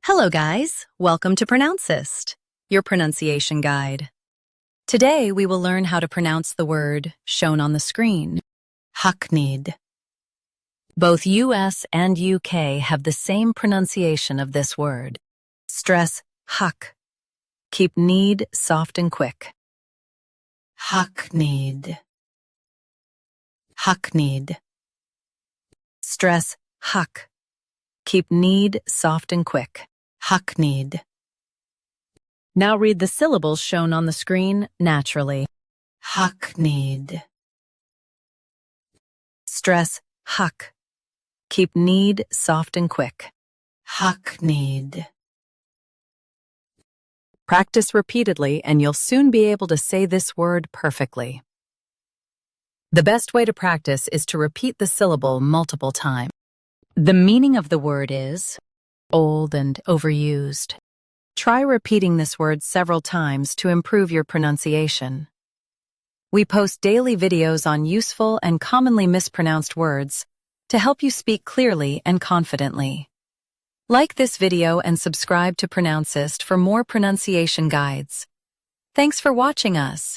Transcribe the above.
Hello guys, welcome to Pronouncist, your pronunciation guide. Today we will learn how to pronounce the word shown on the screen, hackneyed. Both US and UK have the same pronunciation of this word. Stress hack. Keep need soft and quick. Hackneyed. Hackneyed. Stress hack. Keep need soft and quick. Hackneyed. Now read the syllables shown on the screen naturally. Hackneyed. Stress hack. Keep need soft and quick. Hackneyed. Practice repeatedly and you'll soon be able to say this word perfectly. The best way to practice is to repeat the syllable multiple times. The meaning of the word is old and overused. Try repeating this word several times to improve your pronunciation. We post daily videos on useful and commonly mispronounced words to help you speak clearly and confidently. Like this video and subscribe to Pronouncist for more pronunciation guides. Thanks for watching us.